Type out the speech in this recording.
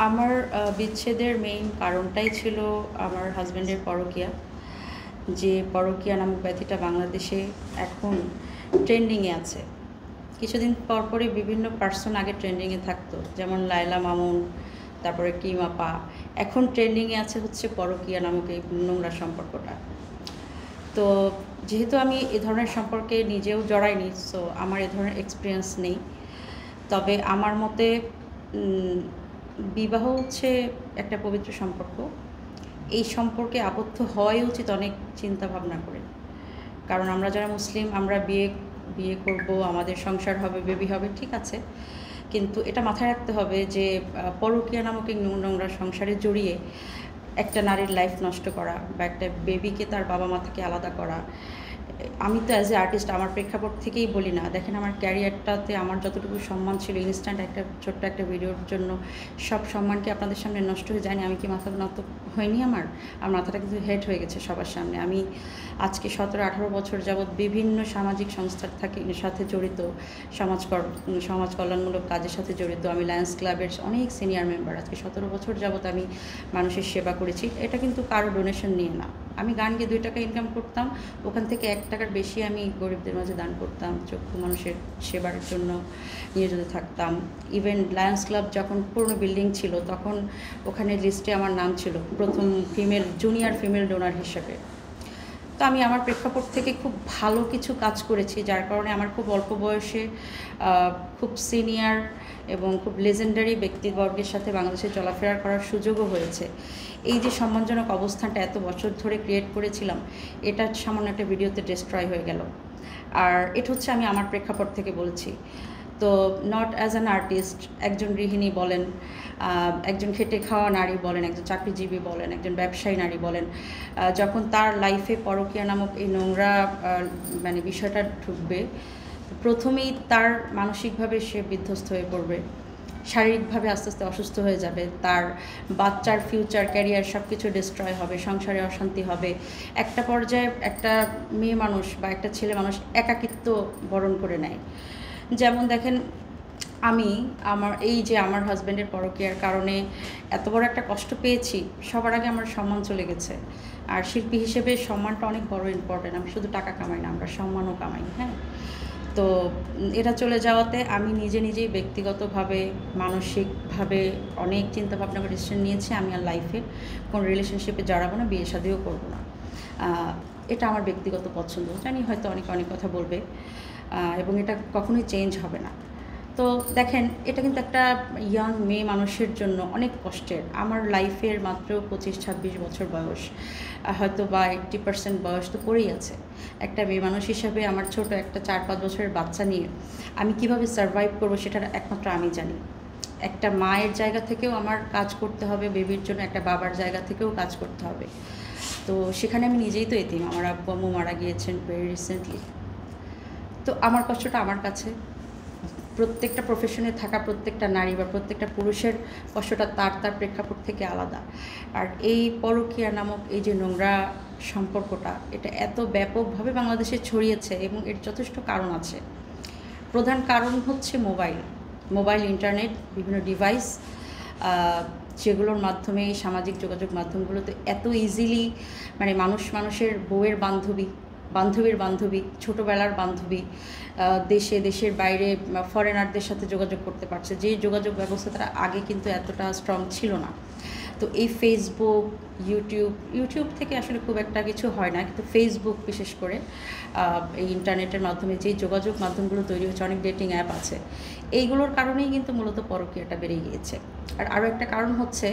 আমার বিচ্ছেদের মেইন কারণটাই ছিল আমার হাজব্যান্ডের পরকীয়া। যে পরকীয়া নামক ব্যাধিটা বাংলাদেশে এখন ট্রেন্ডিংয়ে আছে। কিছুদিন পরপরই বিভিন্ন পার্সন আগে ট্রেন্ডিংয়ে থাকতো, যেমন লায়লা মামুন, তারপরে কিম আপা। এখন ট্রেন্ডিংয়ে আছে হচ্ছে পরকীয়া নামক এই নোংরা সম্পর্কটা। তো যেহেতু আমি এ ধরনের সম্পর্কে নিজেও জড়াইনি, সো আমার এ ধরনের এক্সপিরিয়েন্স নেই। তবে আমার মতে বিবাহ হচ্ছে একটা পবিত্র সম্পর্ক। এই সম্পর্কে আবদ্ধ হওয়াই উচিত অনেক চিন্তা ভাবনা করে। কারণ আমরা যারা মুসলিম, আমরা বিয়ে বিয়ে করব, আমাদের সংসার হবে, বেবি হবে, ঠিক আছে, কিন্তু এটা মাথায় রাখতে হবে যে পরকীয়া নামক এই নোংরা সংসারে জড়িয়ে একটা নারীর লাইফ নষ্ট করা বা একটা বেবিকে তার বাবা মা থেকে আলাদা করা। আমি তো অ্যাজ এ আর্টিস্ট আমার প্রেক্ষাপট থেকেই বলি না, দেখেন আমার ক্যারিয়ারটাতে আমার যতটুকু সম্মান ছিল, ইনস্ট্যান্ট একটা ছোট্ট একটা ভিডিওর জন্য সব সম্মান কি আপনাদের সামনে নষ্ট হয়ে যায়নি? আমি কি মাথা নত হয়নি? আমার মাথাটা কিন্তু হেড হয়ে গেছে সবার সামনে। আমি আজকে 17-18 বছর যাবৎ বিভিন্ন সামাজিক সংস্থার সাথে জড়িত, সমাজ কল্যাণমূলক কাজের সাথে জড়িত। আমি লায়ন্স ক্লাবের অনেক সিনিয়র মেম্বার। আজকে 17 বছর যাবৎ আমি মানুষের সেবা করেছি। এটা কিন্তু কারো ডোনেশন নিয়ে না। আমি গান গিয়ে 2 টাকা ইনকাম করতাম, ওখান থেকে 1 টাকার বেশি আমি গরিবদের মাঝে দান করতাম, চক্ষু মানুষের সেবার জন্য নিয়োজিত থাকতাম। ইভেন লায়ন্স ক্লাব যখন পুরনো বিল্ডিং ছিল, তখন ওখানে লিস্টে আমার নাম ছিল প্রথম জুনিয়র ফিমেল ডোনার হিসেবে। তো আমি আমার প্রেক্ষাপট থেকে খুব ভালো কিছু কাজ করেছি, যার কারণে আমার খুব অল্প বয়সে খুব সিনিয়র এবং খুব লেজেন্ডারি ব্যক্তিবর্গের সাথে বাংলাদেশে চলাফেরা করার সুযোগও হয়েছে। এই যে সম্মানজনক অবস্থানটা এত বছর ধরে ক্রিয়েট করেছিলাম, এটা সামান্য একটা ভিডিওতে ডিস্ট্রয় হয়ে গেল। আর এটা হচ্ছে আমি আমার প্রেক্ষাপট থেকে বলছি। তো নট অ্যাজ অ্যান আর্টিস্ট, একজন গৃহিণী বলেন, একজন খেটে খাওয়া নারী বলেন, একজন চাকরিজীবী বলেন, একজন ব্যবসায়ী নারী বলেন, যখন তার লাইফে পরকীয়া নামক এই নোংরা বিষয়টা ঢুকবে, প্রথমেই তার মানসিকভাবে সে বিধ্বস্ত হয়ে পড়বে, শারীরিকভাবে আস্তে আস্তে অসুস্থ হয়ে যাবে, তার বাচ্চার ফিউচার, ক্যারিয়ার সব কিছু ডিস্ট্রয় হবে, সংসারে অশান্তি হবে। একটা পর্যায়ে একটা মেয়ে মানুষ বা একটা ছেলে মানুষ একাকিত্ব বরণ করে নেয়। যেমন দেখেন, আমার হাজব্যান্ডের পরকীয়ার কারণে এত বড় একটা কষ্ট পেয়েছি। সবার আগে আমার সম্মান চলে গেছে। আর শিল্পী হিসেবে সম্মানটা অনেক বড় ইম্পর্টেন্ট। আমি শুধু টাকা কামাই না, আমরা সম্মানও কামাই। হ্যাঁ, তো এটা চলে যাওয়াতে আমি নিজেই ব্যক্তিগতভাবে, মানসিকভাবে অনেক চিন্তা ভাবনা করে ডিসিশন নিয়েছি আমি আর লাইফে কোনো রিলেশনশিপে জড়াবো না, বিয়ে শাদিও করবো না। এটা আমার ব্যক্তিগত পছন্দ। জানি হয়তো অনেক কথা বলবে, এবং এটা কখনোই চেঞ্জ হবে না। তো দেখেন, এটা কিন্তু একটা ইয়াং মেয়ে মানুষের জন্য অনেক কষ্টের। আমার লাইফের মাত্র 25-26 বছর বয়স, হয়তো বা 80% বয়স তো পড়েই আছে। একটা মেয়ে মানুষ হিসাবে আমার ছোট একটা 4-5 বছরের বাচ্চা নিয়ে আমি কিভাবে সারভাইভ করবো, সেটা একমাত্র আমি জানি। একটা মায়ের জায়গা থেকেও আমার কাজ করতে হবে বেবির জন্য, একটা বাবার জায়গা থেকেও কাজ করতে হবে। তো সেখানে আমি নিজেই তো এতিম। আমার আব্বু আম্মু মারা গিয়েছেন ভেরি রিসেন্টলি। তো আমার কষ্টটা আমার কাছে, প্রত্যেকটা প্রফেশনে থাকা প্রত্যেকটা নারী বা প্রত্যেকটা পুরুষের কষ্টটা তার প্রেক্ষাপট থেকে আলাদা। আর এই পরকীয়া নামক এই যে নোংরা সম্পর্কটা, এটা এত ব্যাপকভাবে বাংলাদেশে ছড়িয়েছে এবং এর যথেষ্ট কারণ আছে। প্রধান কারণ হচ্ছে মোবাইল, ইন্টারনেট, বিভিন্ন ডিভাইস, যেগুলোর মাধ্যমে সামাজিক যোগাযোগ মাধ্যমগুলোতে এত ইজিলি মানুষের বউয়ের বান্ধবীর বান্ধবী, ছোটোবেলার বান্ধবী, দেশের বাইরে ফরেনারদের সাথে যোগাযোগ করতে পারছে, যে যোগাযোগ ব্যবস্থা তারা আগে কিন্তু এতটা স্ট্রং ছিল না। তো এই ফেসবুক, ইউটিউব থেকে আসলে খুব একটা কিছু হয় না, কিন্তু ফেসবুক বিশেষ করে এই ইন্টারনেটের মাধ্যমে যেই যোগাযোগ মাধ্যমগুলো তৈরি হচ্ছে, অনেক ডেটিং অ্যাপ আছে, এইগুলোর কারণেই কিন্তু মূলত পরকীয়াটা বেড়ে গিয়েছে। আর আরও একটা কারণ হচ্ছে